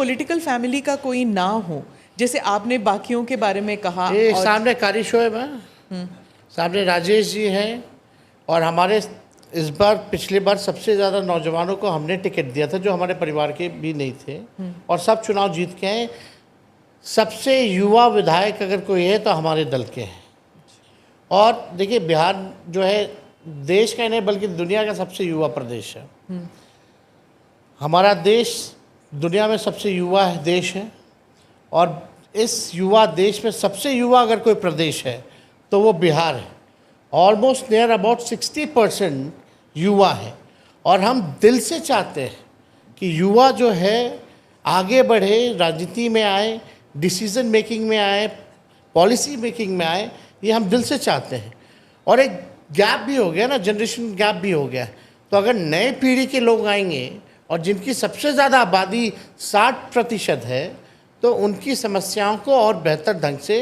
Political family का कोई ना हो, जैसे आपने बाकियों के बारे में कहा, ये सामने कारी शोएब है, सामने राजेश जी हैं, और हमारे इस बार पिछले बार सबसे ज़्यादा नौजवानों को हमने टिकट दिया था जो हमारे परिवार के भी नहीं थे, और सब चुनाव जीत के हैं। सबसे युवा विधायक अगर कोई है तो हमारे दल के हैं। और देखिए बिहार जो है देश का ही नहीं बल्कि दुनिया का सबसे युवा प्रदेश है। हमारा देश दुनिया में सबसे युवा देश है, और इस युवा देश में सबसे युवा अगर कोई प्रदेश है तो वो बिहार है। ऑलमोस्ट नियर अबाउट 60% युवा है, और हम दिल से चाहते हैं कि युवा जो है आगे बढ़े, राजनीति में आए, डिसीजन मेकिंग में आए, पॉलिसी मेकिंग में आए, ये हम दिल से चाहते हैं। और एक गैप भी हो गया ना, जनरेशन गैप भी हो गया। तो अगर नए पीढ़ी के लोग आएंगे और जिनकी सबसे ज़्यादा आबादी 60% है, तो उनकी समस्याओं को और बेहतर ढंग से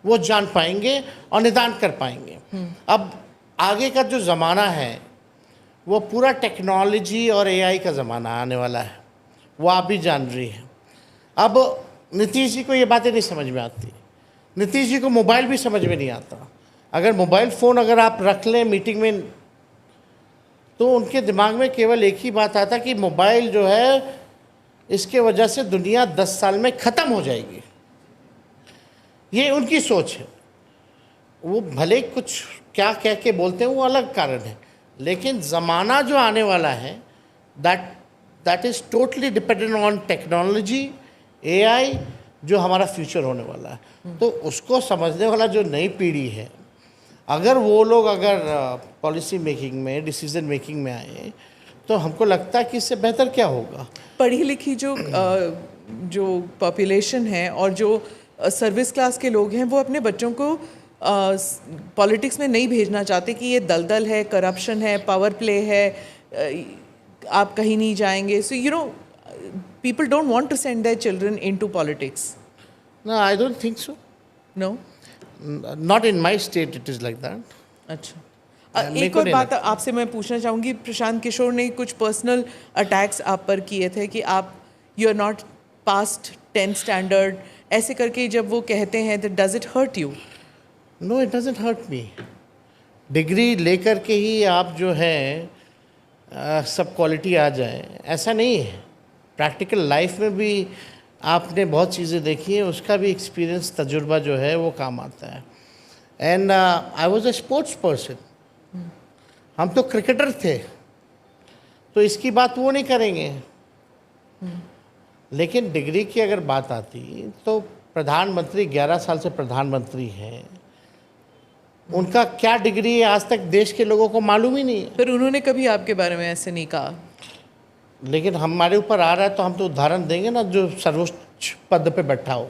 वो जान पाएंगे और निदान कर पाएंगे। अब आगे का जो ज़माना है वो पूरा टेक्नोलॉजी और एआई का ज़माना आने वाला है, वो आप भी जान रही हैं। अब नीतीश जी को ये बातें नहीं समझ में आती, नीतीश जी को मोबाइल भी समझ में नहीं आता। अगर मोबाइल फ़ोन अगर आप रख लें मीटिंग में, तो उनके दिमाग में केवल एक ही बात आता कि मोबाइल जो है इसके वजह से दुनिया 10 साल में ख़त्म हो जाएगी। ये उनकी सोच है। वो भले कुछ क्या कह के बोलते हैं वो अलग कारण है, लेकिन ज़माना जो आने वाला है that is totally dependent on technology, AI, जो हमारा फ्यूचर होने वाला है। तो उसको समझने वाला जो नई पीढ़ी है, अगर वो लोग अगर पॉलिसी मेकिंग में, डिसीजन मेकिंग में आए, तो हमको लगता है कि इससे बेहतर क्या होगा। पढ़ी लिखी जो पॉपुलेशन है और जो सर्विस क्लास के लोग हैं, वो अपने बच्चों को पॉलिटिक्स में नहीं भेजना चाहते कि ये दलदल है, करप्शन है, पावर प्ले है, आप कहीं नहीं जाएंगे। So you know people don't want to send their children into politics. No, I don't think so. No? Not in my state it is like that. अच्छा, एक और बात आपसे मैं पूछना चाहूँगी, प्रशांत किशोर ने कुछ पर्सनल अटैक्स आप पर किए थे कि आप you are not passed 10th standard, ऐसे करके जब वो कहते हैं तो does it hurt you? No, it doesn't hurt me. Degree लेकर के ही आप जो है सब क्वालिटी आ जाए, ऐसा नहीं है। प्रैक्टिकल लाइफ में भी आपने बहुत चीज़ें देखी हैं, उसका भी एक्सपीरियंस, तजुर्बा जो है वो काम आता है। And I was a sports person. हम तो क्रिकेटर थे, तो इसकी बात वो नहीं करेंगे। लेकिन डिग्री की अगर बात आती तो प्रधानमंत्री 11 साल से प्रधानमंत्री हैं, उनका क्या डिग्री है आज तक देश के लोगों को मालूम ही नहीं है। फिर उन्होंने कभी आपके बारे में ऐसे नहीं कहा? लेकिन हमारे ऊपर आ रहा है तो हम तो उदाहरण देंगे ना, जो सर्वोच्च पद पे बैठा हो।